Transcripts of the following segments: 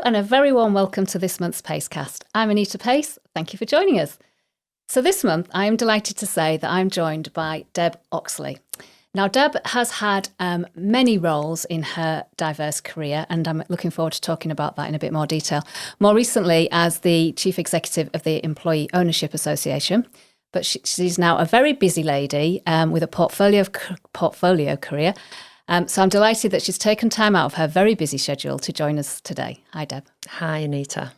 and a very warm welcome to this month's Pacecast. I'm Anita Pace. Thank you for joining us. So this month, I am delighted to say that I'm joined by Deb Oxley. Now, Deb has had many roles in her diverse career, and I'm looking forward to talking about that in a bit more detail. More recently, as the Chief Executive of the Employee Ownership Association, but she's now a very busy lady with a portfolio career. So I'm delighted that she's taken time out of her very busy schedule to join us today. Hi, Deb. Hi, Anita.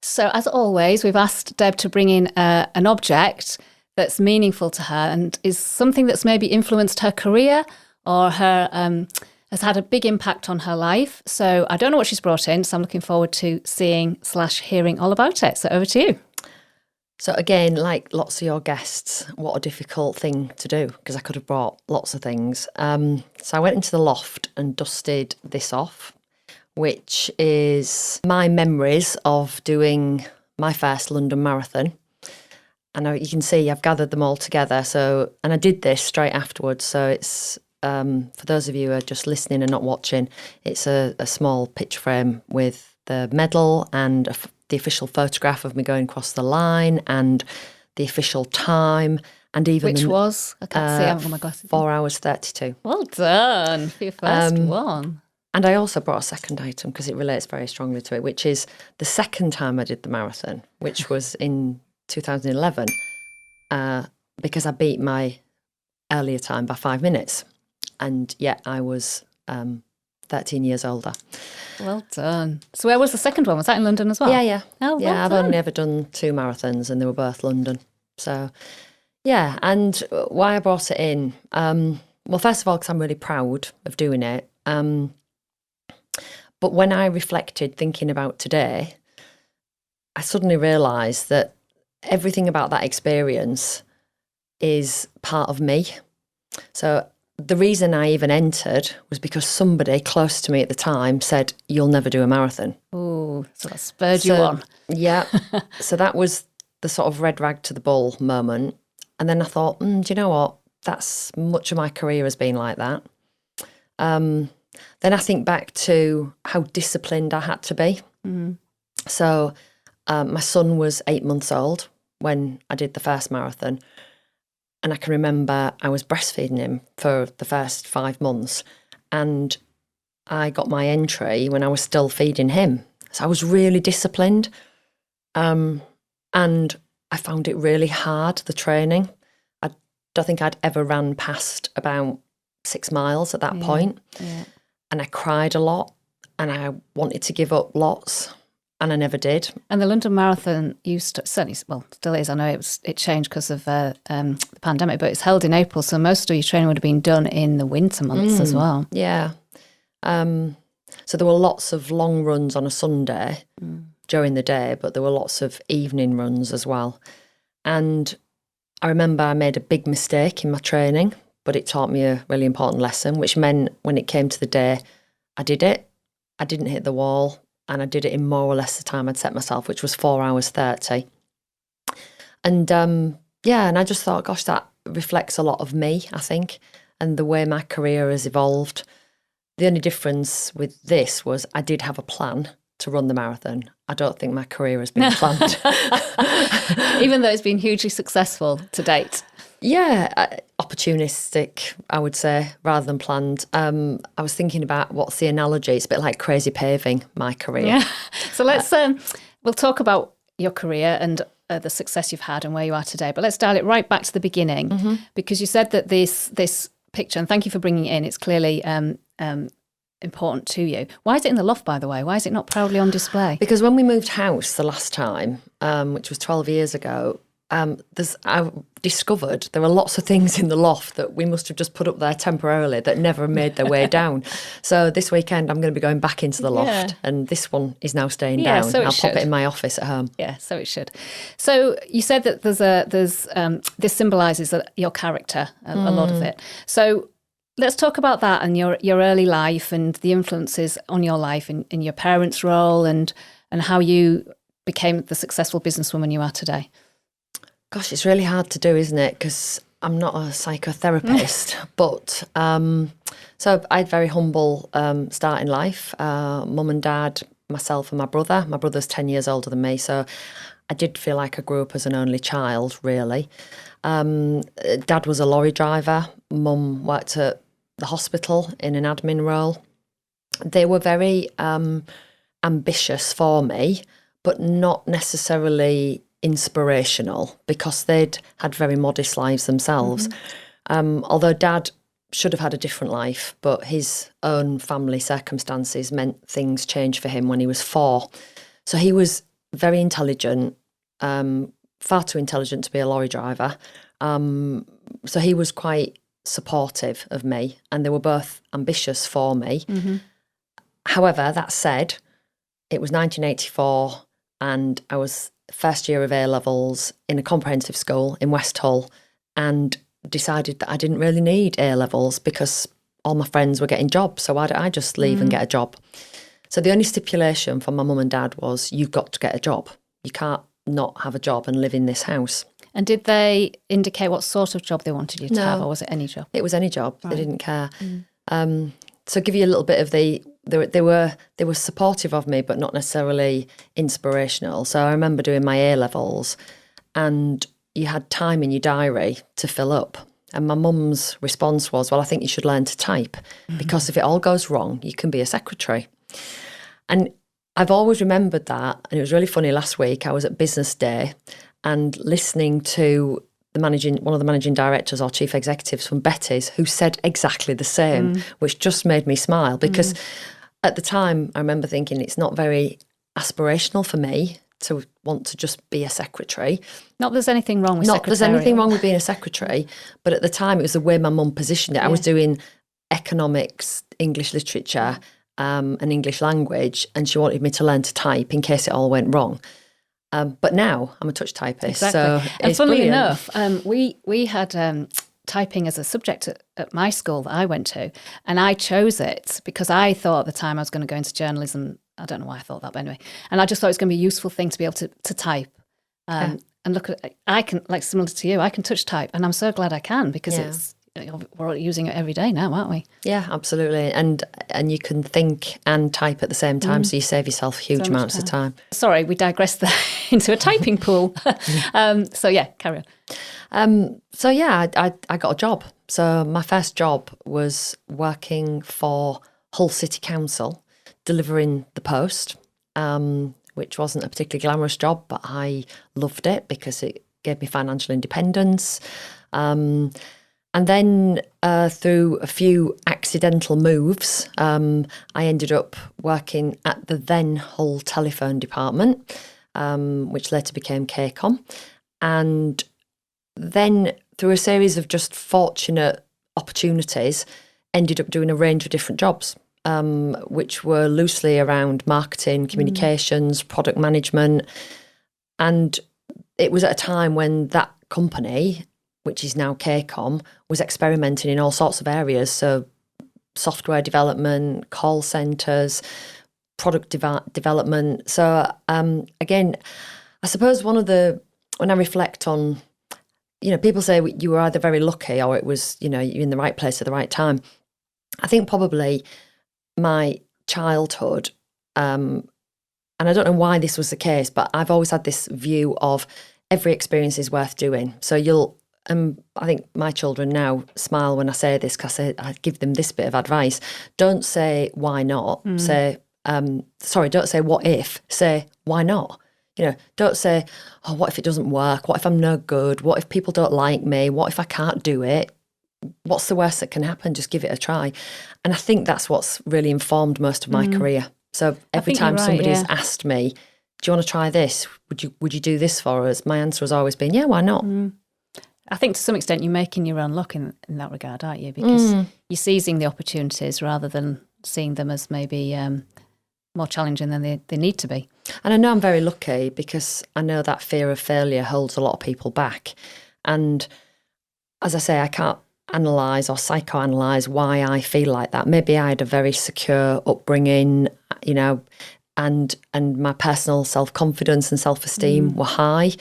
So as always, we've asked Deb to bring in an object that's meaningful to her and is something that's maybe influenced her career or has had a big impact on her life. So I don't know what she's brought in, so I'm looking forward to seeing/hearing all about it. So over to you. So again, like lots of your guests, what a difficult thing to do, because I could have brought lots of things. So I went into the loft and dusted this off, which is my memories of doing my first London Marathon. And you can see I've gathered them all together. And I did this straight afterwards. So it's, for those of you who are just listening and not watching, it's a small picture frame with the medal and the official photograph of me going across the line and the official time. And even Which was? I can't see, I haven't got my glasses. 4 hours 32. Well done for your first one. And I also brought a second item because it relates very strongly to it, which is the second time I did the marathon, which was in 2011, because I beat my earlier time by 5 minutes. And yet I was 13 years older. Well done. So where was the second one? Was that in London as well? Yeah. Oh, well I've done. only ever done 2 marathons and they were both London. So, yeah. And why I brought it in, well, first of all, because I'm really proud of doing it. But when I reflected, thinking about today, I suddenly realised that everything about that experience is part of me. So the reason I even entered was because somebody close to me at the time said, "You'll never do a marathon." Oh, so that spurred you on. Yeah. So that was the sort of red rag to the bull moment. And then I thought, do you know what? That's much of my career has been like that. Then I think back to how disciplined I had to be. Mm. So my son was 8 months old when I did the first marathon. And I can remember I was breastfeeding him for the first 5 months. And I got my entry when I was still feeding him. So I was really disciplined. And I found it really hard, the training. I don't think I'd ever ran past about 6 miles at that point. Yeah. And I cried a lot and I wanted to give up lots and I never did. And the London Marathon certainly, well, still is. I know it changed because of the pandemic, but it's held in April. So most of your training would have been done in the winter months as well. Yeah. So there were lots of long runs on a Sunday during the day, but there were lots of evening runs as well. And I remember I made a big mistake in my training, but it taught me a really important lesson, which meant when it came to the day, I did it. I didn't hit the wall and I did it in more or less the time I'd set myself, which was 4 hours 30. And and I just thought, gosh, that reflects a lot of me, I think, and the way my career has evolved. The only difference with this was I did have a plan to run the marathon. I don't think my career has been planned. Even though it's been hugely successful to date. Yeah, opportunistic, I would say, rather than planned. I was thinking about what's the analogy. It's a bit like crazy paving, my career. Yeah. So let's, we'll talk about your career and the success you've had and where you are today. But let's dial it right back to the beginning, because you said that this picture, and thank you for bringing it in, it's clearly important to you. Why is it in the loft, by the way? Why is it not proudly on display? Because when we moved house the last time, which was 12 years ago, I discovered there were lots of things in the loft that we must have just put up there temporarily that never made their way down. So this weekend I'm going to be going back into the loft, and this one is now staying down. So I'll pop it in my office at home. Yeah, so it should. So you said that this symbolises your character, a lot of it. So let's talk about that and your early life and the influences on your life in your parents' role and how you became the successful businesswoman you are today. Gosh, it's really hard to do, isn't it? Because I'm not a psychotherapist, but so I had a very humble start in life. Mum and dad myself and my brother. My brother's 10 years older than me, so I did feel like I grew up as an only child, really. Dad was a lorry driver. Mum worked at the hospital in an admin role. They were very ambitious for me, but not necessarily inspirational because they'd had very modest lives themselves. Although Dad should have had a different life, but his own family circumstances meant things changed for him when he was 4. So he was very intelligent, far too intelligent to be a lorry driver. So he was quite supportive of me, and they were both ambitious for me. However, that said, it was 1984 and I was first year of A-levels in a comprehensive school in West Hull, and decided that I didn't really need A-levels because all my friends were getting jobs, so why don't I just leave and get a job? So the only stipulation from my mum and dad was, you've got to get a job. You can't not have a job and live in this house. And did they indicate what sort of job they wanted you to No. have, or was it any job? It was any job. Right. They didn't care. So give you a little bit of they were supportive of me, but not necessarily inspirational. So I remember doing my A-levels, and you had time in your diary to fill up. And my mum's response was, well, I think you should learn to type, because if it all goes wrong, you can be a secretary. And I've always remembered that. And it was really funny, last week I was at business day and listening to one of the managing directors or chief executives from Betty's, who said exactly the same, which just made me smile, because at the time I remember thinking it's not very aspirational for me to want to just be a secretary. Not that there's anything wrong with Not there's anything wrong with being a secretary, but at the time it was the way my mum positioned it. I was doing economics, English literature, and English language, and she wanted me to learn to type in case it all went wrong. But now I'm a touch typist. Exactly. So and it's funnily brilliant. enough, we had typing as a subject at my school that I went to, and I chose it because I thought at the time I was going to go into journalism. I don't know why I thought that, but anyway. And I just thought it was going to be a useful thing to be able to type. And look at, I can, like similar to you, I can touch type, and I'm so glad I can, because we're using it every day now, aren't we? Yeah, absolutely. And you can think and type at the same time, so you save yourself huge amounts of time. Sorry, we digressed there into a typing pool. So yeah, carry on. So yeah, I got a job. So my first job was working for Hull City Council, delivering the post, which wasn't a particularly glamorous job, but I loved it because it gave me financial independence. And then through a few accidental moves, I ended up working at the then Hull Telephone Department, which later became KCOM. And then through a series of just fortunate opportunities, ended up doing a range of different jobs, which were loosely around marketing, communications, product management. And it was at a time when that company, which is now KCOM, was experimenting in all sorts of areas. So software development, call centres, product development. So again, I suppose when I reflect on, people say you were either very lucky or it was, you're in the right place at the right time. I think probably my childhood, and I don't know why this was the case, but I've always had this view of every experience is worth doing. So I think my children now smile when I say this, because I give them this bit of advice. Don't say why not. Say, don't say what if. Say why not. Don't say, oh, what if it doesn't work? What if I'm no good? What if people don't like me? What if I can't do it? What's the worst that can happen? Just give it a try. And I think that's what's really informed most of my career. So every time somebody's asked me, do you want to try this? Would you do this for us? My answer has always been, yeah, why not? I think to some extent you're making your own luck in that regard, aren't you? Because you're seizing the opportunities rather than seeing them as maybe more challenging than they need to be. And I know I'm very lucky because I know that fear of failure holds a lot of people back. And as I say, I can't analyse or psychoanalyse why I feel like that. Maybe I had a very secure upbringing, and my personal self-confidence and self-esteem were high.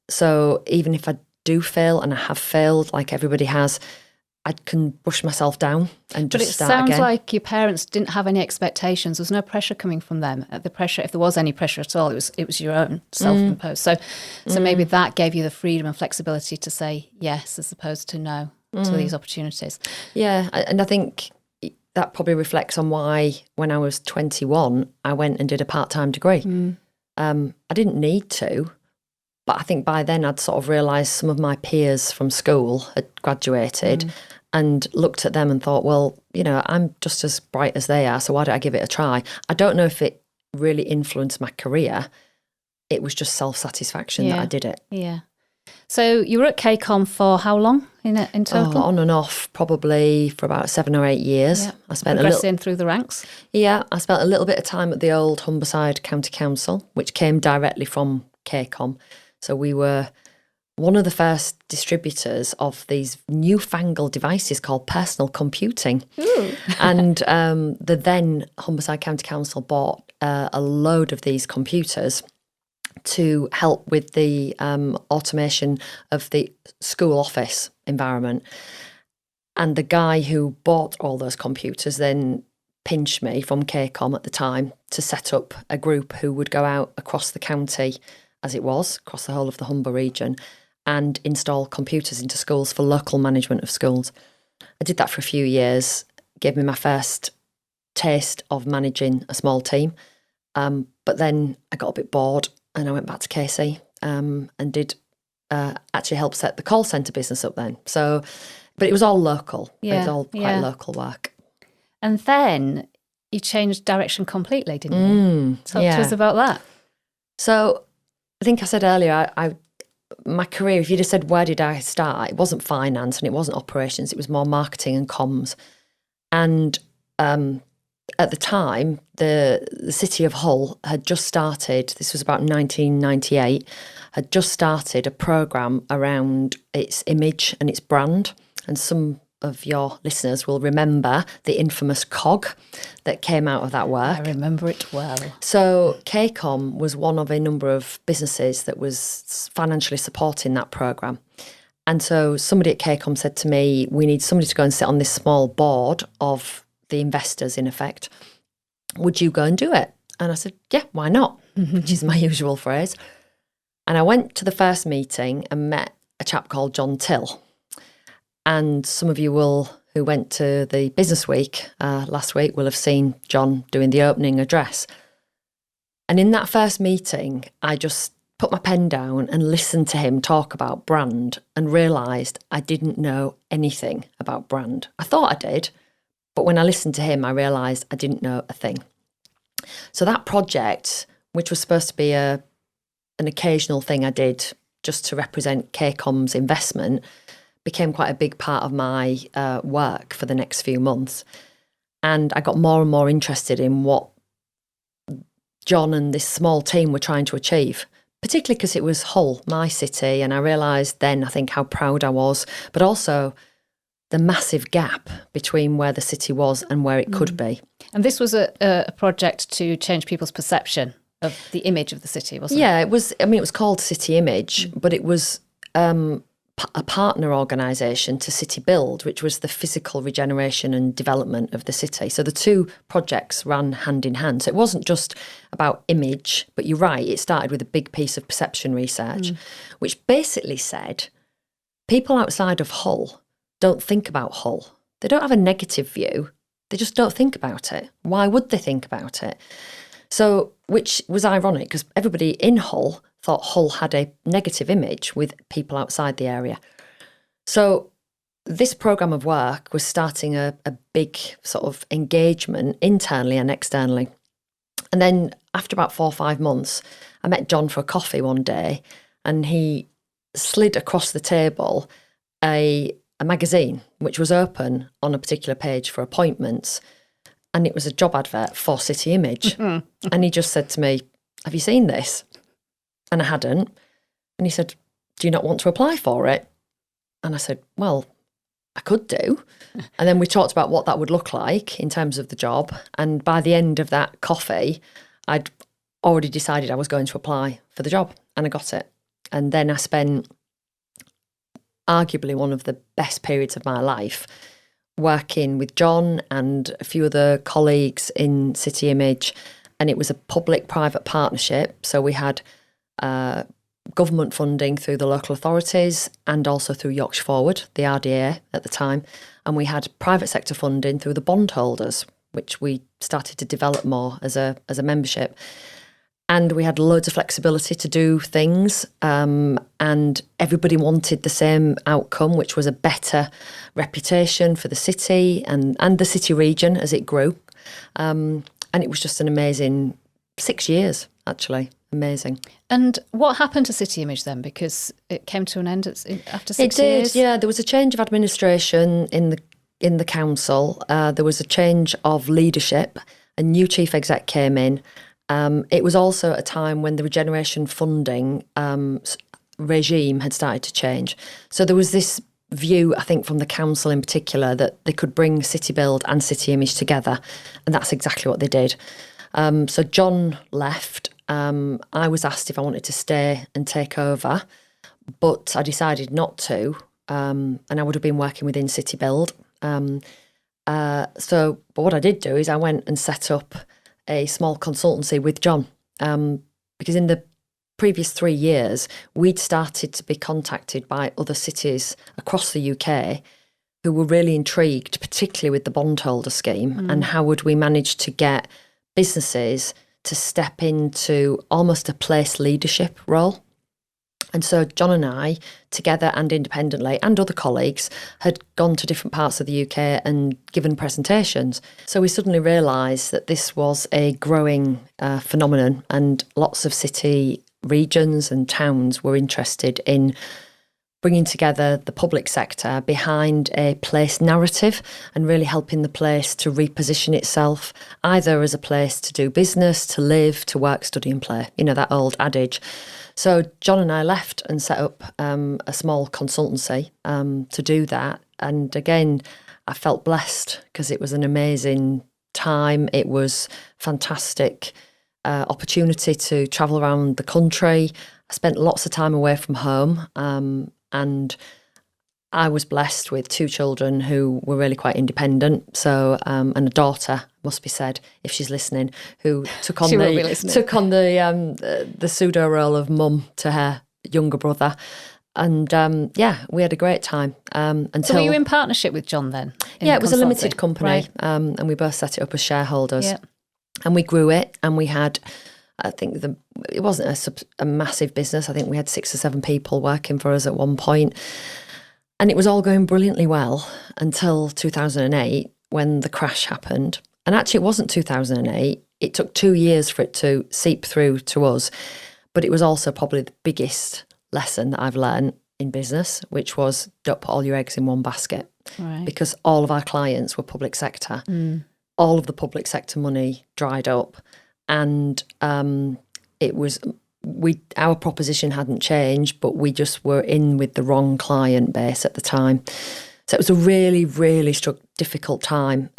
So even if I do fail, and I have failed like everybody has, I can brush myself down and But just it start sounds again. like your parents didn't have any expectations. There was no pressure coming from them. The pressure, if there was any pressure at all, it was your own self-imposed. So maybe that gave you the freedom and flexibility to say yes as opposed to no to these opportunities. Yeah, and I think that probably reflects on why when I was 21, I went and did a part-time degree. I didn't need to, but I think by then I'd sort of realised some of my peers from school had graduated and looked at them and thought, well, you know, I'm just as bright as they are, so why don't I give it a try? I don't know if it really influenced my career. It was just self-satisfaction that I did it. Yeah. So you were at KCOM for how long in total? On and off, probably for about 7 or 8 years. Yeah. I spent Progressing through the ranks. Yeah, I spent a little bit of time at the old Humberside County Council, which came directly from KCOM. So we were one of the first distributors of these newfangled devices called personal computing. And the then Humberside County Council bought a load of these computers to help with the automation of the school office environment. And the guy who bought all those computers then pinched me from KCOM at the time to set up a group who would go out across the county, as it was, across the whole of the Humber region, and install computers into schools for local management of schools. I did that for a few years, gave me my first taste of managing a small team. But then I got a bit bored and I went back to KC and did actually help set the call centre business up then. So, but it was all local. It was all quite local work. And then you changed direction completely, didn't you? Talk to us about that. So I think I said earlier, my career, if you'd have said, where did I start? It wasn't finance and it wasn't operations. It was more marketing and comms. And at the time, the city of Hull had just started, this was about 1998, had just started a programme around its image and its brand. And some of your listeners will remember the infamous COG that came out of that work. I remember it well. So KCOM was one of a number of businesses that was financially supporting that programme. And so somebody at KCOM said to me, we need somebody to go and sit on this small board of the investors, in effect. Would you go and do it? And I said, yeah, why not? Which is my usual phrase. And I went to the first meeting and met a chap called John Till. And some of you who went to the Business Week last week will have seen John doing the opening address. And in that first meeting, I just put my pen down and listened to him talk about brand and realised I didn't know anything about brand. I thought I did, but when I listened to him, I realised I didn't know a thing. So that project, which was supposed to be an occasional thing I did just to represent KCOM's investment, became quite a big part of my work for the next few months. And I got more and more interested in what John and this small team were trying to achieve, particularly because it was Hull, my city. And I realised then, I think, how proud I was, but also the massive gap between where the city was and where it could be. And this was a project to change people's perception of the image of the city, wasn't it? Yeah, it was. I mean, it was called City Image, but it was a partner organisation to City Build, which was the physical regeneration and development of the city. So the two projects ran hand in hand. So it wasn't just about image, but you're right, it started with a big piece of perception research, which basically said people outside of Hull don't think about Hull. They don't have a negative view. They just don't think about it. Why would they think about it? So, which was ironic because everybody in Hull thought Hull had a negative image with people outside the area. So this programme of work was starting a big sort of engagement internally and externally. And then after about 4 or 5 months, I met John for a coffee one day and he slid across the table a magazine which was open on a particular page for appointments, and it was a job advert for City Image. And he just said to me, have you seen this? And I hadn't. And he said, do you not want to apply for it? And I said, well, I could do. And then we talked about what that would look like in terms of the job. And by the end of that coffee, I'd already decided I was going to apply for the job, and I got it. And then I spent arguably one of the best periods of my life, working with John and a few other colleagues in City Image. And it was a public-private partnership. So we had government funding through the local authorities and also through Yorkshire Forward, the RDA at the time. And we had private sector funding through the bondholders, which we started to develop more as a membership. And we had loads of flexibility to do things, and everybody wanted the same outcome, which was a better reputation for the city and the city region as it grew. And it was just an amazing 6 years, actually. Amazing. And what happened to City Image then? Because it came to an end after 6 years? It did, yeah. There was a change of administration in the council. There was a change of leadership. A new chief exec came in. It was also a time when the regeneration funding regime had started to change. So there was this view, I think, from the council in particular, that they could bring City Build and City Image together. And that's exactly what they did. So John left. I was asked if I wanted to stay and take over, but I decided not to. And I would have been working within City Build. But what I did do is I went and set up a small consultancy with John, because in the previous 3 years, we'd started to be contacted by other cities across the UK who were really intrigued, particularly with the bondholder scheme, and how would we manage to get businesses to step into almost a place leadership role. And so John and I, together and independently, and other colleagues, had gone to different parts of the UK and given presentations. So we suddenly realised that this was a growing phenomenon, and lots of city regions and towns were interested in bringing together the public sector behind a place narrative and really helping the place to reposition itself, either as a place to do business, to live, to work, study and play. You know, that old adage. So John and I left and set up a small consultancy to do that. And again, I felt blessed because it was an amazing time. It was fantastic opportunity to travel around the country. I spent lots of time away from home, and I was blessed with 2 children who were really quite independent. So, and a daughter, must be said, if she's listening, who took on the pseudo role of mum to her younger brother. And we had a great time. So were you in partnership with John then? Yeah, it was a limited company, right. And we both set it up as shareholders. Yeah. And we grew it, and we had, I think it wasn't a massive business. I think we had 6 or 7 people working for us at one point. And it was all going brilliantly well until 2008 when the crash happened. And actually it wasn't 2008. It took 2 years for it to seep through to us. But it was also probably the biggest lesson that I've learned in business, which was don't put all your eggs in one basket. Right. Because all of our clients were public sector. All of the public sector money dried up. And it was... our proposition hadn't changed, but we just were in with the wrong client base at the time. So it was a really, really difficult time.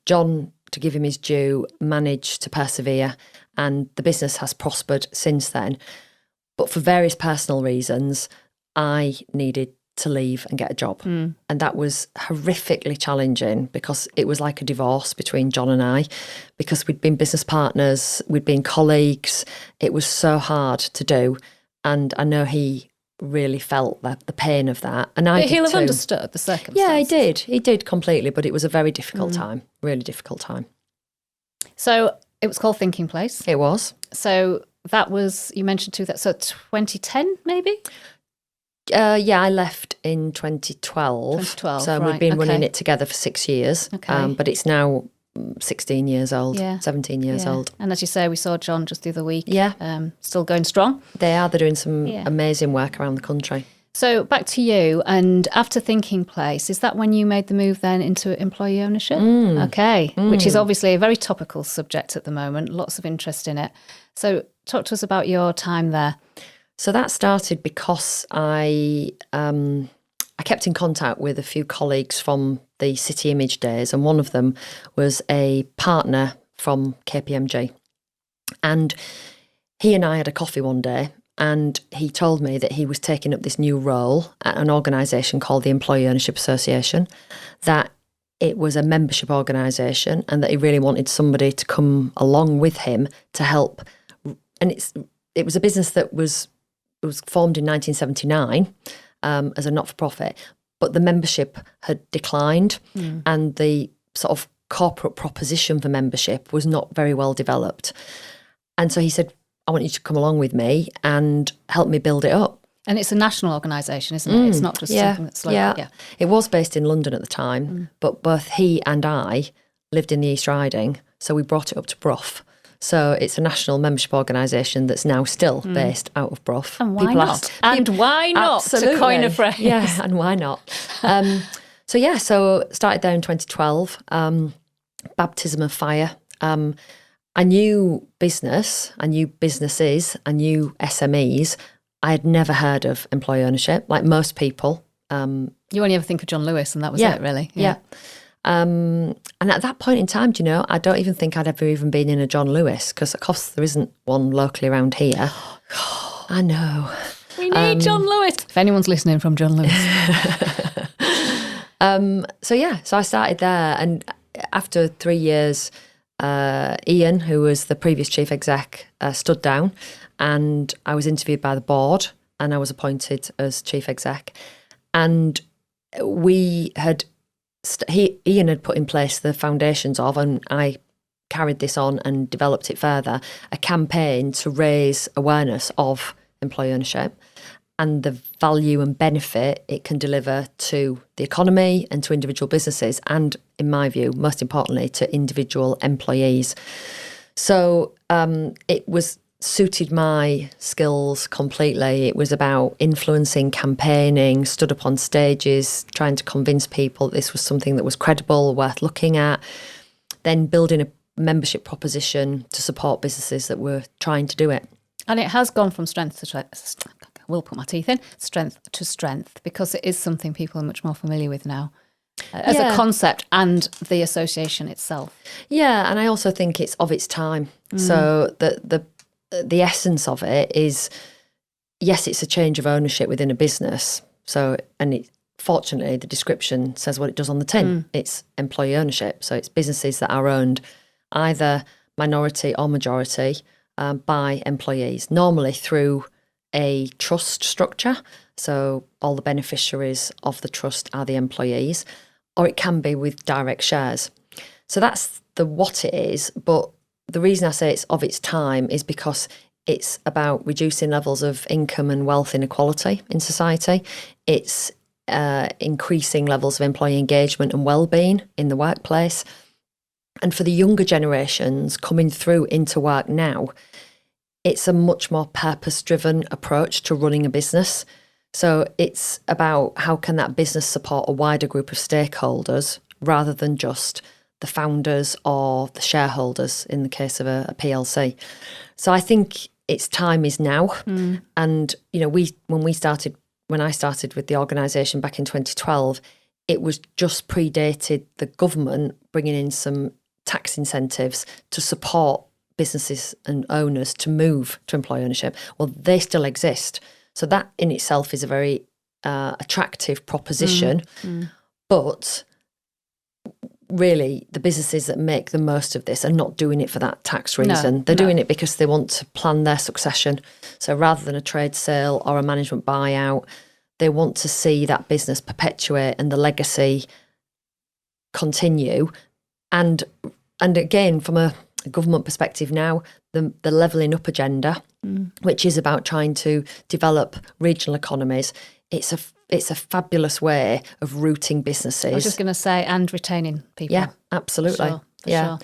John, to give him his due, managed to persevere, and the business has prospered since then. But for various personal reasons, I needed to leave and get a job. And that was horrifically challenging because it was like a divorce between John and I, because we'd been business partners, we'd been colleagues. It was so hard to do. And I know he really felt the pain of that. And I did he'll have too. Understood the circumstances. Yeah, he did. He did completely, but it was a very difficult time, really difficult time. So it was called Thinking Place. It was. So that was, you mentioned so 2010 maybe? I left in 2012. So right, we've been running it together for 6 years. Okay. But it's now 16 years old, 17 years old. And as you say, we saw John just the other week. Yeah. Still going strong. They're doing some amazing work around the country. So back to you, and after Thinking Place, is that when you made the move then into employee ownership? Okay, which is obviously a very topical subject at the moment, lots of interest in it. So talk to us about your time there. So that started because I kept in contact with a few colleagues from the City Image days, and one of them was a partner from KPMG. And he and I had a coffee one day, and he told me that he was taking up this new role at an organisation called the Employee Ownership Association, that it was a membership organisation and that he really wanted somebody to come along with him to help. And it was a business that was formed in 1979 as a not-for-profit, but the membership had declined and the sort of corporate proposition for membership was not very well developed. And so he said, I want you to come along with me and help me build it up. And it's a national organisation, isn't it? It's not just something that's local. Yeah. It was based in London at the time, but both he and I lived in the East Riding, so we brought it up to Brough. So it's a national membership organisation that's now still based out of Brough. And why not? Why not, absolutely. to coin a phrase? Yeah, and why not? So started there in 2012, baptism of fire. I knew business, I knew businesses, I knew SMEs. I had never heard of employee ownership, like most people. You only ever think of John Lewis, and that was it, really. Yeah. And at that point in time, do you know, I don't even think I'd ever even been in a John Lewis, because of course there isn't one locally around here. I know. We need John Lewis. If anyone's listening from John Lewis. So I started there, and after 3 years, Ian, who was the previous chief exec, stood down, and I was interviewed by the board and I was appointed as chief exec. And Ian had put in place the foundations of, and I carried this on and developed it further, a campaign to raise awareness of employee ownership and the value and benefit it can deliver to the economy and to individual businesses, and, in my view, most importantly, to individual employees. So it was suited my skills completely. It was about influencing, campaigning, stood up on stages, trying to convince people this was something that was credible, worth looking at, then building a membership proposition to support businesses that were trying to do it. And it has gone from strength to strength. I will put my teeth in, strength to strength, because it is something people are much more familiar with now as a concept, and the association itself. Yeah, and I also think it's of its time. So the essence of it is, yes, it's a change of ownership within a business. So, and fortunately, the description says what it does on the tin. It's employee ownership. So it's businesses that are owned either minority or majority by employees, normally through a trust structure. So all the beneficiaries of the trust are the employees, or it can be with direct shares. So that's what it is. But the reason I say it's of its time is because it's about reducing levels of income and wealth inequality in society. It's increasing levels of employee engagement and well-being in the workplace. And for the younger generations coming through into work now, it's a much more purpose-driven approach to running a business. So it's about how can that business support a wider group of stakeholders rather than just the founders or the shareholders in the case of a PLC. So I think its time is now. And, you know, when I started with the organisation back in 2012, it was just predated the government bringing in some tax incentives to support businesses and owners to move to employee ownership. Well, they still exist. So that in itself is a very attractive proposition. But really, the businesses that make the most of this are not doing it for that tax reason. They're doing it because they want to plan their succession. So rather than a trade sale or a management buyout, they want to see that business perpetuate and the legacy continue. And again, from a government perspective now, the levelling up agenda, which is about trying to develop regional economies, it's a fabulous way of rooting businesses. I was just going to say, and retaining people. Yeah, absolutely. For sure.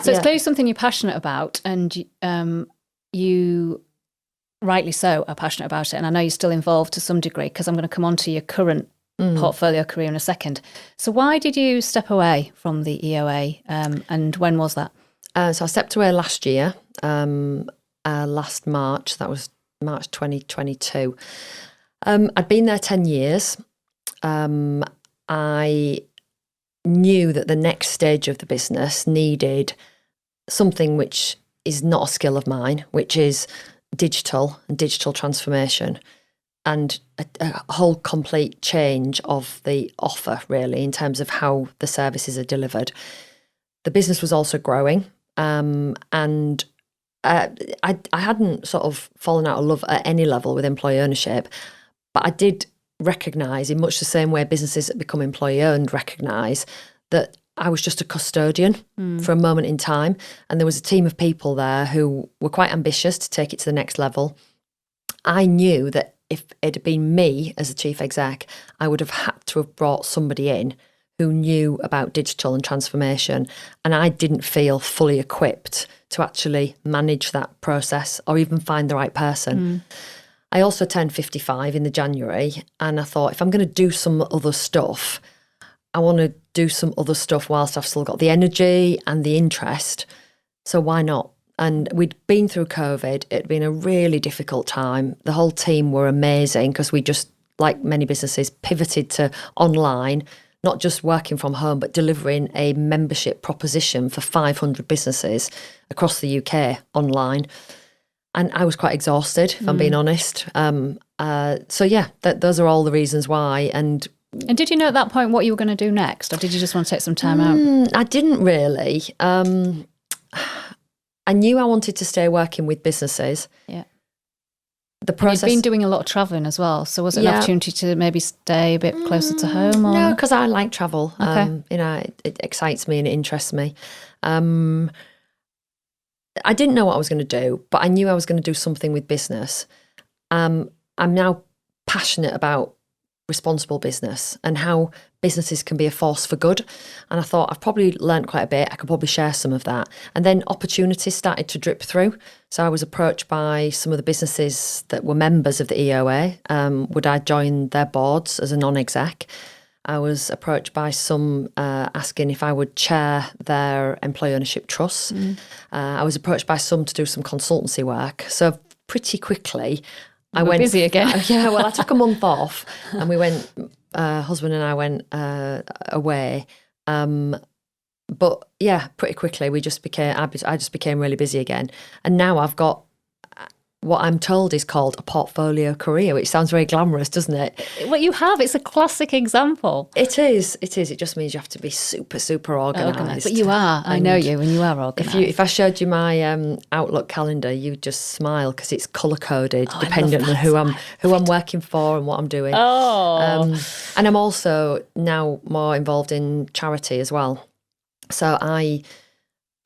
So it's clearly something you're passionate about, and you rightly so are passionate about it. And I know you're still involved to some degree, because I'm going to come on to your current portfolio career in a second. So why did you step away from the EOA, and when was that? So I stepped away last year, last March. That was March 2022. I'd been there 10 years. I knew that the next stage of the business needed something which is not a skill of mine, which is digital and digital transformation, and a whole complete change of the offer, really, in terms of how the services are delivered. The business was also growing, and I hadn't sort of fallen out of love at any level with employee ownership, but I did recognise, in much the same way businesses that become employee owned recognise, that I was just a custodian for a moment in time. And there was a team of people there who were quite ambitious to take it to the next level. I knew that if it had been me as the chief exec, I would have had to have brought somebody in who knew about digital and transformation. And I didn't feel fully equipped to actually manage that process or even find the right person. I also turned 55 in the January, and I thought, if I'm going to do some other stuff, I want to do some other stuff whilst I've still got the energy and the interest. So why not? And we'd been through COVID. It'd been a really difficult time. The whole team were amazing because we just, like many businesses, pivoted to online, not just working from home, but delivering a membership proposition for 500 businesses across the UK online. And I was quite exhausted, if I'm being honest. So yeah, those are all the reasons why. And did you know at that point what you were going to do next, or did you just want to take some time out? I didn't really. I knew I wanted to stay working with businesses. Yeah. The process. You've been doing a lot of travelling as well, so was it an opportunity to maybe stay a bit closer to home? Or? No, because I like travel. Okay. It excites me and it interests me. I didn't know what I was going to do, but I knew I was going to do something with business. I'm now passionate about responsible business and how businesses can be a force for good. And I thought, I've probably learnt quite a bit. I could probably share some of that. And then opportunities started to drip through. So I was approached by some of the businesses that were members of the EOA. Would I join their boards as a non-exec? I was approached by some asking if I would chair their employee ownership trusts. I was approached by some to do some consultancy work. So pretty quickly, I went busy again. Yeah, well, I took a month off, and we went. Husband and I went away. But yeah, pretty quickly we just became. I just became really busy again, and now I've got what I'm told is called a portfolio career, which sounds very glamorous, doesn't it? What you have, it's a classic example. It is. It just means you have to be super, super organised. But you are. I know you, and you are organised. If I showed you my Outlook calendar, you'd just smile because it's colour coded, depending on who I'm working for and what I'm doing. And I'm also now more involved in charity as well. So I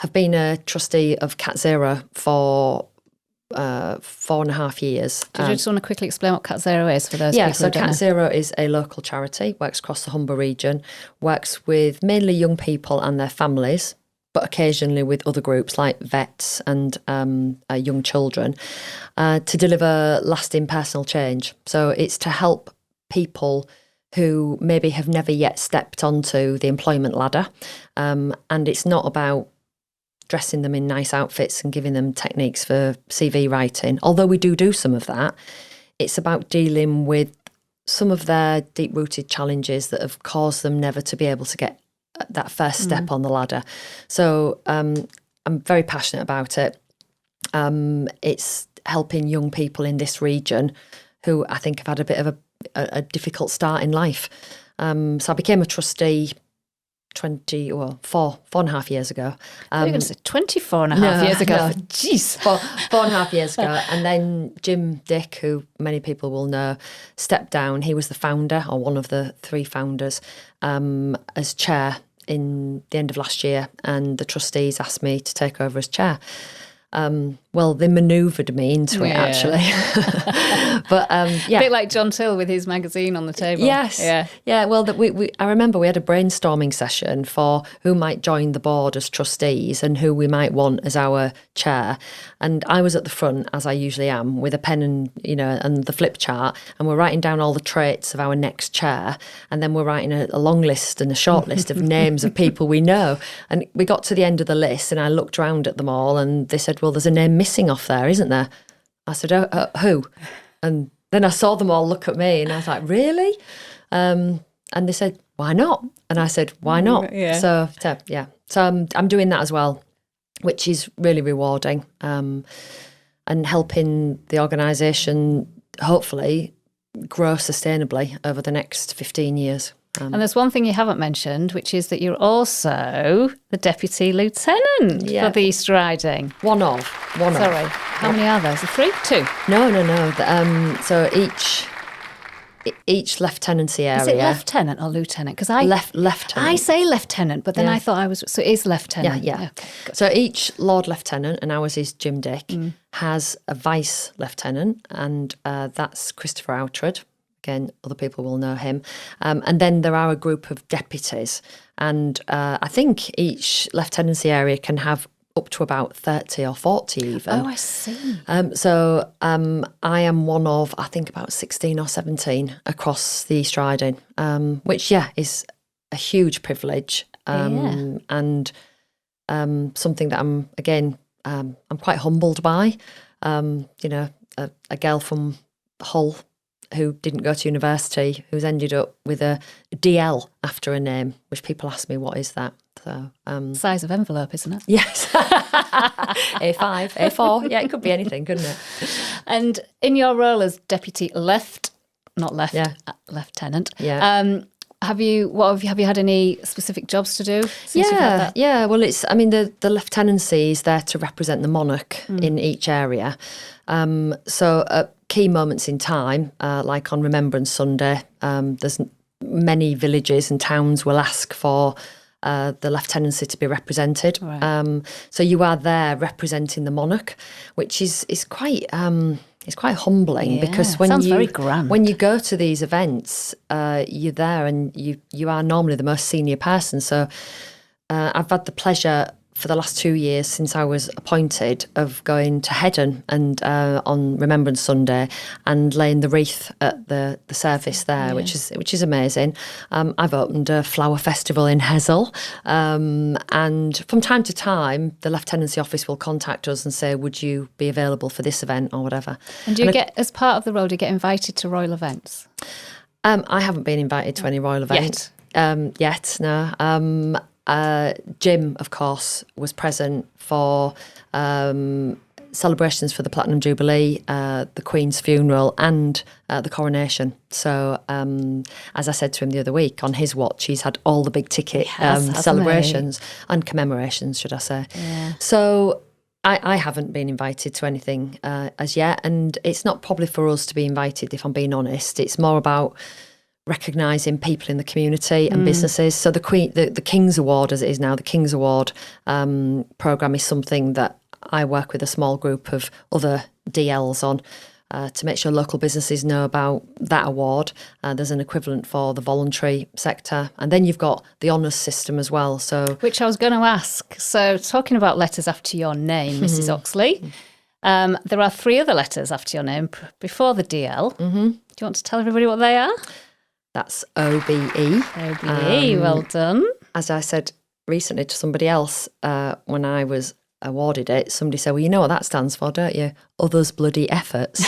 have been a trustee of Cat Zero for 4.5 years. Did you just want to quickly explain what Cat Zero is for those people who don't know? Cat Zero is a local charity, works across the Humber region, works with mainly young people and their families, but occasionally with other groups like vets and young children, to deliver lasting personal change. So it's to help people who maybe have never yet stepped onto the employment ladder. And it's not about dressing them in nice outfits and giving them techniques for CV writing, although we do some of that. It's about dealing with some of their deep-rooted challenges that have caused them never to be able to get that first step on the ladder. So I'm very passionate about it. It's helping young people in this region who I think have had a bit of a difficult start in life. So I became a trustee 4.5 years ago. You're going to say 24 and a half years ago. No. Jeez. 4.5 years ago. And then Jim Dick, who many people will know, stepped down. He was the founder, or one of the 3 founders, as chair in the end of last year. And the trustees asked me to take over as chair. Well, they manoeuvred me into it, actually. But yeah. A bit like John Till with his magazine on the table. Yes. Yeah. Well, I remember we had a brainstorming session for who might join the board as trustees and who we might want as our chair. And I was at the front, as I usually am, with a pen and the flip chart, and we're writing down all the traits of our next chair. And then we're writing a long list and a short list of names of people we know. And we got to the end of the list, and I looked round at them all, and they said, "Well, there's a name missing off there, isn't there?" I said, "Who?" And then I saw them all look at me, and I was like, "Really?" And they said, "Why not?" And I said, "Why not?" Yeah. So I'm doing that as well, which is really rewarding. and helping the organisation hopefully grow sustainably over the next 15 years. And there's one thing you haven't mentioned, which is that you're also the Deputy Lieutenant for the Easter Riding. One of. Sorry, how many are there? Is it 3? 2? No. So each lieutenancy area. Is it lieutenant or lieutenant? Because lieutenant. I say lieutenant, but then I thought I was. So it is lieutenant. Yeah. Okay, so each Lord Lieutenant, and ours is Jim Dick, has a Vice Lieutenant, and that's Christopher Outred. Again, other people will know him. And then there are a group of deputies. And I think each lieutenancy area can have up to about 30 or 40 even. Oh, I see. So I am one of, I think, about 16 or 17 across the East Riding, which, is a huge privilege and something that I'm quite humbled by. A girl from Hull who didn't go to university, who's ended up with a DL after a name, which people ask me, what is that? So, size of envelope, isn't it? Yes. A5, A4, it could be anything, couldn't it? And in your role as Deputy Lieutenant, have you had any specific jobs to do since you've had that? Yeah. Well, the lieutenancy is there to represent the monarch in each area. So at key moments in time, like on Remembrance Sunday, there's many villages and towns will ask for the lieutenancy to be represented. Right. So you are there representing the monarch, which is quite it's quite humbling because very grand. When you go to these events, you're there and you are normally the most senior person. So I've had the pleasure for the last 2 years since I was appointed of going to Heddon and on Remembrance Sunday and laying the wreath at the service there, which is amazing. I've opened a flower festival in Hessel, and from time to time the Lieutenancy Office will contact us and say, would you be available for this event or whatever. And do you get, as part of the role, do you get invited to royal events? I haven't been invited to any royal events yet, no. Jim, of course, was present for celebrations for the Platinum Jubilee, the Queen's funeral and the coronation. So, as I said to him the other week, on his watch, he's had all the big ticket celebrations and commemorations, should I say. Yeah. So I haven't been invited to anything as yet, and it's not probably for us to be invited, if I'm being honest. It's more about recognising people in the community and businesses. So the King's Award, as it is now, the King's Award programme is something that I work with a small group of other DLs on to make sure local businesses know about that award. There's an equivalent for the voluntary sector. And then you've got the honours system as well. So, which I was going to ask. So talking about letters after your name, Mrs. Oxley, there are 3 other letters after your name before the DL. Do you want to tell everybody what they are? That's OBE. OBE, well done. As I said recently to somebody else, when I was awarded it, somebody said, well, you know what that stands for, don't you? Others' bloody efforts.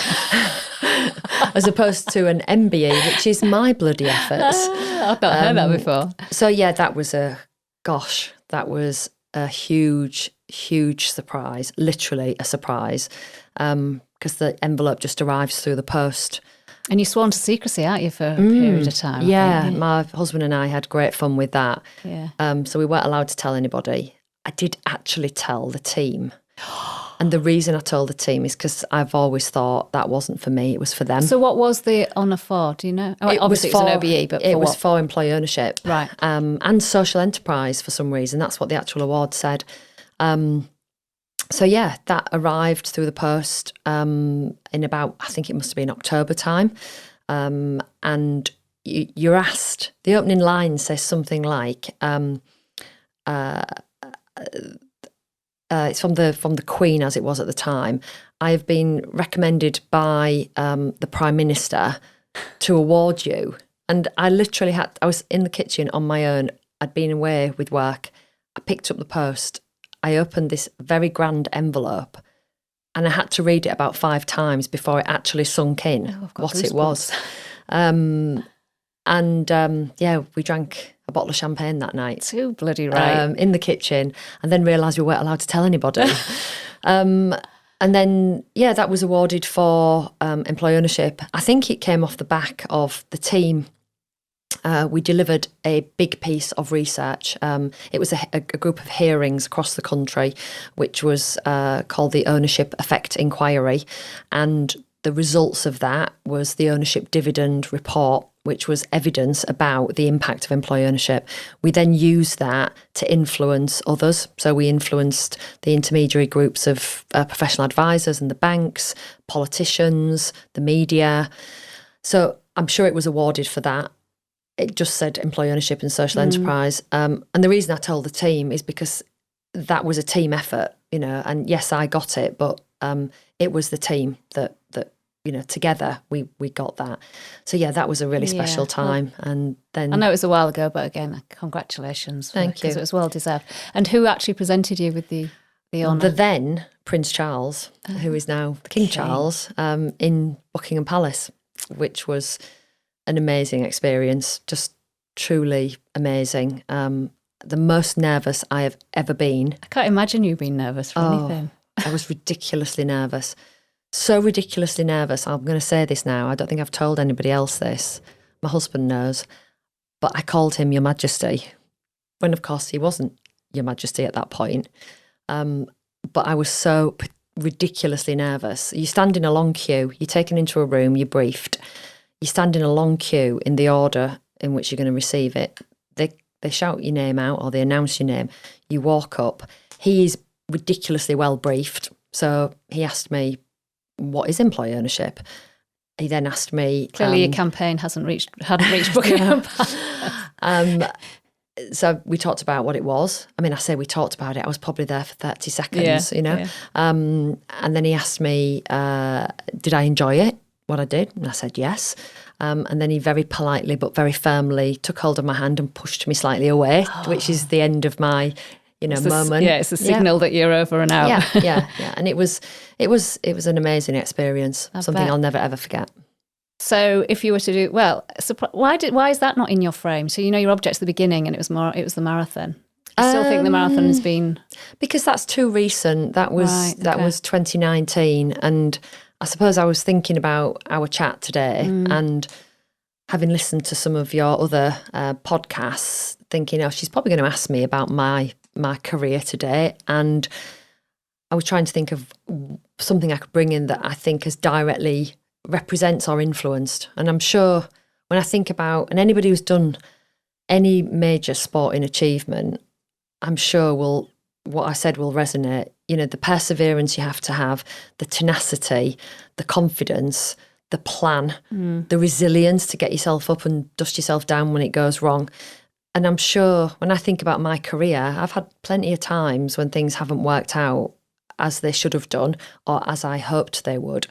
As opposed to an MBE, which is my bloody efforts. I've not heard that before. So, that was a huge, huge surprise, literally a surprise, because the envelope just arrives through the post. And you're sworn to secrecy, aren't you, for a period of time? Yeah, my husband and I had great fun with that. Yeah. So we weren't allowed to tell anybody. I did actually tell the team. And the reason I told the team is because I've always thought that wasn't for me, it was for them. So what was the honour for, do you know? Obviously it was an OBE, but it was for employee ownership. Right. And social enterprise for some reason. That's what the actual award said. So, that arrived through the post in about, I think it must have been October time. And you're asked, the opening line says something like, it's from the Queen, as it was at the time. I have been recommended by the Prime Minister to award you. And I literally I was in the kitchen on my own. I'd been away with work. I picked up the post. I opened this very grand envelope and I had to read it about 5 times before it actually sunk in what it was. We drank a bottle of champagne that night. Too bloody right. In the kitchen, and then realised we weren't allowed to tell anybody. And And then, that was awarded for employee ownership. I think it came off the back of the team. We delivered a big piece of research. It was a group of hearings across the country, which was called the Ownership Effect Inquiry. And the results of that was the Ownership Dividend Report, which was evidence about the impact of employee ownership. We then used that to influence others. So we influenced the intermediary groups of professional advisors and the banks, politicians, the media. So I'm sure it was awarded for that. It just said employee ownership and social enterprise. And the reason I told the team is because that was a team effort, and yes, I got it, but it was the team that together we got that. So that was a really special time. And then I know it was a while ago, but again, congratulations. Thank you. Because it was well deserved. And who actually presented you with the honour? The then Prince Charles, who is now King Charles, in Buckingham Palace, which was an amazing experience, just truly amazing. The most nervous I have ever been. I can't imagine you being nervous for anything. I was ridiculously nervous. So ridiculously nervous. I'm going to say this now. I don't think I've told anybody else this. My husband knows. But I called him Your Majesty, when of course he wasn't Your Majesty at that point. But I was so ridiculously nervous. You stand in a long queue, you're taken into a room, you're briefed. You stand in a long queue in the order in which you're going to receive it. They shout your name out or they announce your name. You walk up. He is ridiculously well briefed. So he asked me, what is employee ownership? He then asked me... Clearly your campaign hadn't reached Buckingham Palace. So we talked about what it was. I mean, I say we talked about it. I was probably there for 30 seconds, Yeah. And then he asked me, did I enjoy it? What I did, and I said yes. And then he very politely but very firmly took hold of my hand and pushed me slightly away, which is the end of my, moment. It's a signal that you're over and out. Yeah. And it was an amazing experience, something I'll never ever forget. So if you were to do why is that not in your frame? So your object's the beginning, and it was the marathon. I still think the marathon has been, because that's too recent. That was 2019, and I suppose I was thinking about our chat today and having listened to some of your other podcasts, thinking, she's probably going to ask me about my career today. And I was trying to think of something I could bring in that I think has directly represents or influenced. And I'm sure when I think about, and anybody who's done any major sporting achievement, I'm sure what I said will resonate. The perseverance you have to have, the tenacity, the confidence, the plan, the resilience to get yourself up and dust yourself down when it goes wrong. And I'm sure when I think about my career, I've had plenty of times when things haven't worked out as they should have done or as I hoped they would.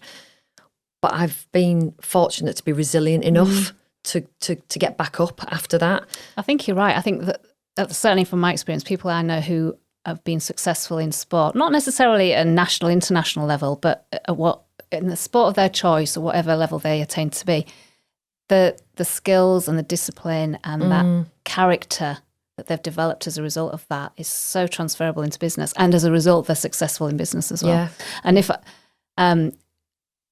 But I've been fortunate to be resilient enough to get back up after that. I think you're right. I think that certainly from my experience, people I know who have been successful in sport, not necessarily at a national, international level, but in the sport of their choice or whatever level they attain to be, the skills and the discipline and that character that they've developed as a result of that is so transferable into business, and as a result they're successful in business as well. Yeah. And if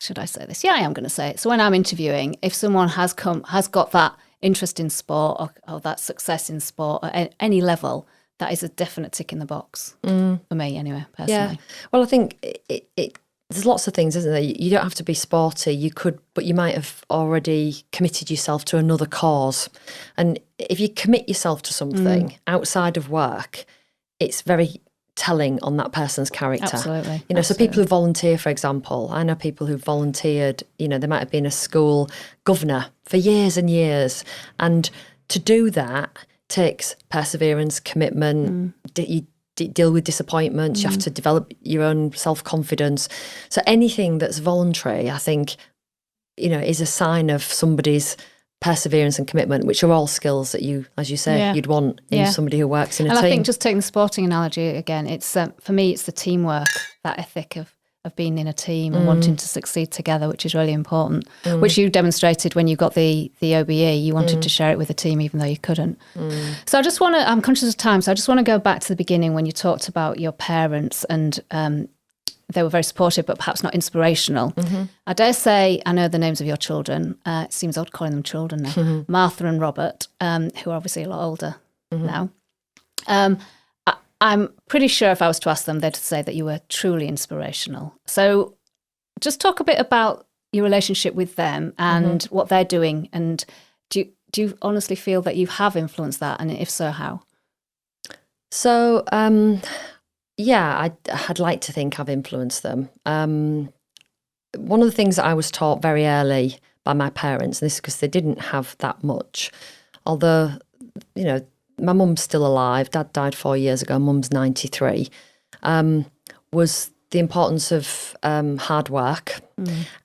should I say this? Yeah, I am going to say it. So when I'm interviewing, if someone has got that interest in sport or that success in sport at any level, that is a definite tick in the box for me anyway, personally. Yeah. Well, I think there's lots of things, isn't there? You don't have to be sporty. But you might have already committed yourself to another cause. And if you commit yourself to something outside of work, it's very telling on that person's character. Absolutely. So people who volunteer, for example, I know people who volunteered, they might have been a school governor for years and years. And to do that takes perseverance, commitment, you deal with disappointments, you have to develop your own self-confidence. So anything that's voluntary, I think, is a sign of somebody's perseverance and commitment, which are all skills that you, as you say, you'd want in somebody who works in a team. And I think just taking the sporting analogy again, it's for me, it's the teamwork, that ethic of being in a team and wanting to succeed together, which is really important, which you demonstrated when you got the OBE. You wanted to share it with the team even though you couldn't. So I just want to, I'm conscious of time, so I just want to go back to the beginning when you talked about your parents and they were very supportive, but perhaps not inspirational. I dare say I know the names of your children. It seems odd calling them children now. Martha and Robert, who are obviously a lot older now. I'm pretty sure if I was to ask them, they'd say that you were truly inspirational. So just talk a bit about your relationship with them and what they're doing. And do you honestly feel that you have influenced that? And if so, how? So, yeah, I'd like to think I've influenced them. One of the things that I was taught very early by my parents, and this is because they didn't have that much, although, you know, my mum's still alive, Dad died 4 years ago, Mum's 93, was the importance of hard work.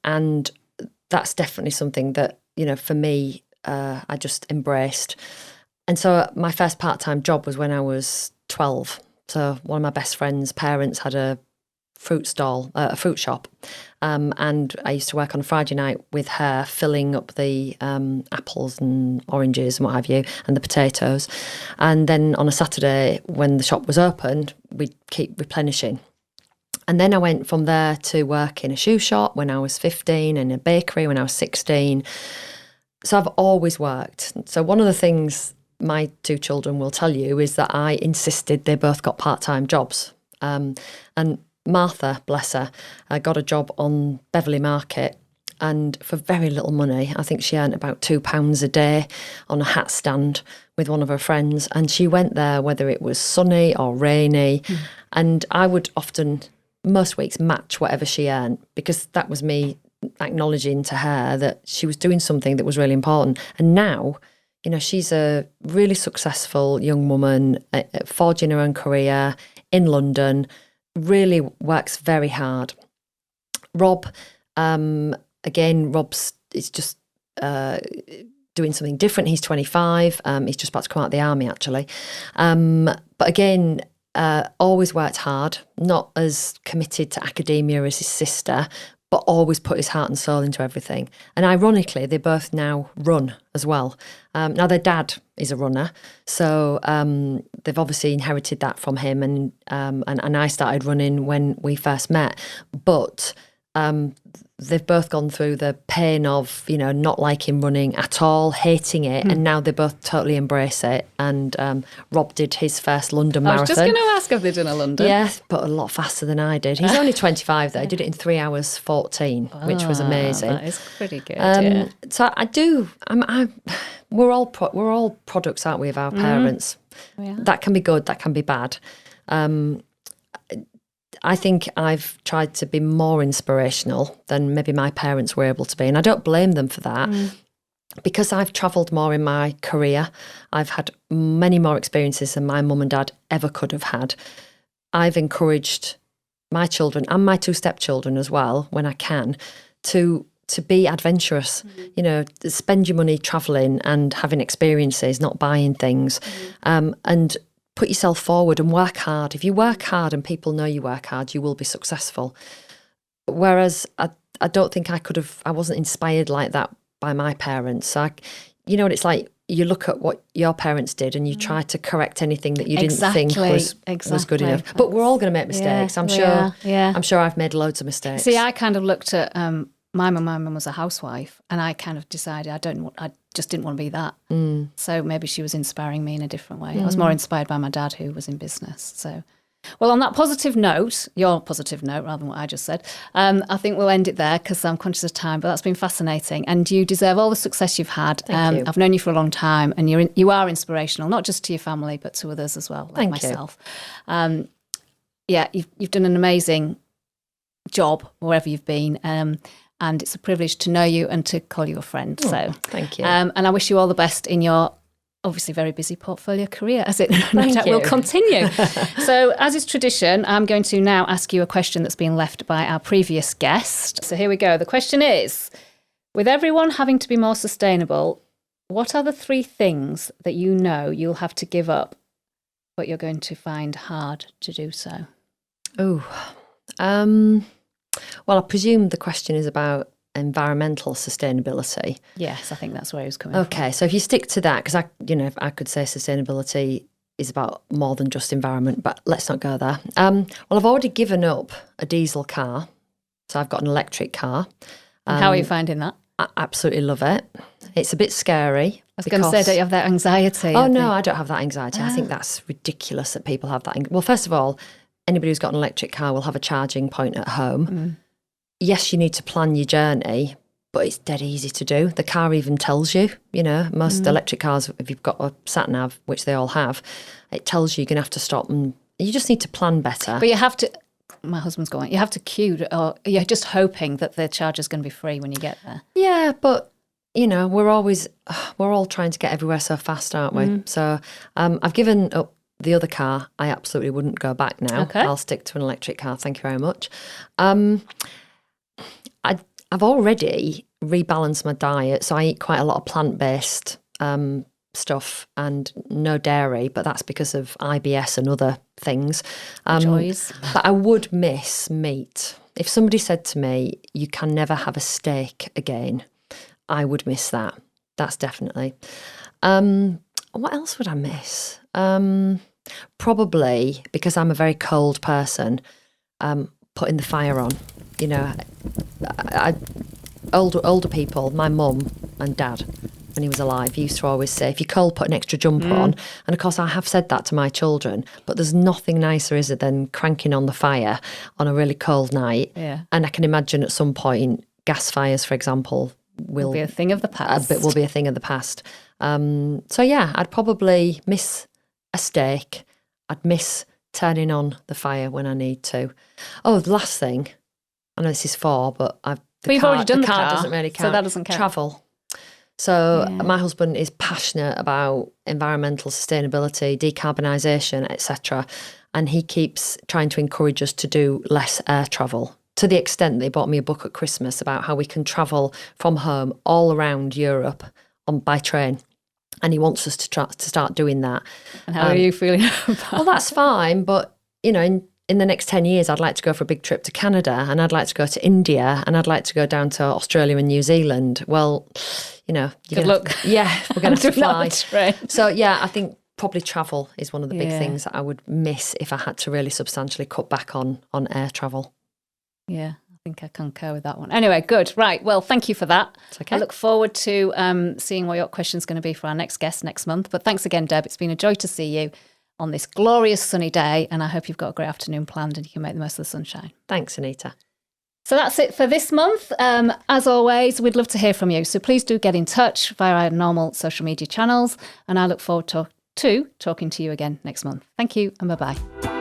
And that's definitely something that, you know, for me, I just embraced. And so my first part-time job was when I was 12. So one of my best friend's parents had a fruit stall, a fruit shop. And I used to work on a Friday night with her, filling up the apples and oranges and what have you, and the potatoes. And then on a Saturday, when the shop was opened, we'd keep replenishing. And then I went from there to work in a shoe shop when I was 15 and a bakery when I was 16. So I've always worked. So one of the things my two children will tell you is that I insisted they both got part-time jobs. And Martha, bless her, got a job on Beverley Market, and for very little money, I think she earned about £2 a day on a hat stand with one of her friends. And she went there whether it was sunny or rainy. And I would often, most weeks, match whatever she earned, because that was me acknowledging to her that she was doing something that was really important. And now, you know, she's a really successful young woman, forging her own career in London, really works very hard. Rob, again, Rob's is just doing something different. He's 25. He's just about to come out of the army, actually. But again, always worked hard, not as committed to academia as his sister, but always put his heart and soul into everything. And ironically, they both now run as well. Now, their dad is a runner, so they've obviously inherited that from him. And I started running when we first met. But they've both gone through the pain of, you know, not liking running at all, hating it, and now they both totally embrace it. And Rob did his first London marathon. I was just going to ask if they've done a London. Yes, but a lot faster than I did. He's only 25 though. He did it in 3 hours 14, which was amazing. That is pretty good. Yeah. So I do. We're all products, aren't we, of our parents? Yeah. That can be good. That can be bad. I think I've tried to be more inspirational than maybe my parents were able to be. And I don't blame them for that, because I've travelled more in my career. I've had many more experiences than my mum and dad ever could have had. I've encouraged my children and my two stepchildren as well, when I can, to be adventurous, you know, spend your money travelling and having experiences, not buying things, and put yourself forward and work hard. If you work hard and people know you work hard, you will be successful. Whereas I don't think I wasn't inspired like that by my parents. So you know what it's like, you look at what your parents did and you try to correct anything that you didn't think was good enough. But we're all going to make mistakes. I'm sure I've made loads of mistakes. See, I kind of looked at my mum was a housewife, and I kind of decided I just didn't want to be that. So maybe she was inspiring me in a different way. I was more inspired by my dad, who was in business. So, well, on that positive note, your positive note rather than what I just said, I think we'll end it there because I'm conscious of time, but that's been fascinating. And you deserve all the success you've had. Thank you. I've known you for a long time, and you are inspirational, not just to your family, but to others as well, like myself. You've done an amazing job wherever you've been. And it's a privilege to know you and to call you a friend. So thank you. And I wish you all the best in your obviously very busy portfolio career, as it no doubt will continue. So as is tradition, I'm going to now ask you a question that's been left by our previous guest. So here we go. The question is, with everyone having to be more sustainable, what are the 3 things that you know you'll have to give up, but you're going to find hard to do so? Well, I presume the question is about environmental sustainability. Yes, I think that's where he was coming from. Okay, so if you stick to that, because I could say sustainability is about more than just environment, but let's not go there. Well, I've already given up a diesel car, so I've got an electric car. And how are you finding that? I absolutely love it. It's a bit scary. I was going to say, don't you have that anxiety? Oh, no, I don't have that anxiety. I think that's ridiculous that people have that. Well, first of all, anybody who's got an electric car will have a charging point at home. Yes, you need to plan your journey, but it's dead easy to do. The car even tells you, most electric cars, if you've got a sat-nav, which they all have, it tells you you're going to have to stop, and you just need to plan better. But you have to, my husband's going, you have to queue, or you're just hoping that the charger's going to be free when you get there. Yeah, but, we're all trying to get everywhere so fast, aren't we? So I've given up the other car. I absolutely wouldn't go back now. Okay. I'll stick to an electric car. Thank you very much. I've already rebalanced my diet, so I eat quite a lot of plant-based stuff and no dairy, but that's because of IBS and other things. Joys. But I would miss meat. If somebody said to me, you can never have a steak again, I would miss that. That's definitely. What else would I miss? Probably, because I'm a very cold person, putting the fire on. Older people, my mum and dad, when he was alive, used to always say, if you're cold, put an extra jumper on. And of course, I have said that to my children, but there's nothing nicer, is it, than cranking on the fire on a really cold night. Yeah. And I can imagine at some point, gas fires, for example, will be a thing of the past. Will be a thing of the past. So yeah, I'd probably miss a steak. I'd miss turning on the fire when I need to. Oh, the last thing, I know this is but we've already done the car. Doesn't really count. So that doesn't count. Travel. So my husband is passionate about environmental sustainability, decarbonisation, etc. And he keeps trying to encourage us to do less air travel, to the extent they bought me a book at Christmas about how we can travel from home all around Europe by train. And he wants us to start doing that. And how are you feeling about that? Well, that's fine. But, in the next 10 years, I'd like to go for a big trip to Canada, and I'd like to go to India, and I'd like to go down to Australia and New Zealand. Well, good luck. Yeah, we're going to have to fly. Train. So, yeah, I think probably travel is one of the big things that I would miss if I had to really substantially cut back on air travel. Yeah, I think I concur with that one. Anyway, good. Right. Well, thank you for that. It's okay. I look forward to seeing what your question's going to be for our next guest next month. But thanks again, Deb. It's been a joy to see you on this glorious sunny day, and I hope you've got a great afternoon planned and you can make the most of the sunshine. Thanks, Anita. So that's it for this month. As always, we'd love to hear from you. So please do get in touch via our normal social media channels, and I look forward to talking to you again next month. Thank you, and bye-bye.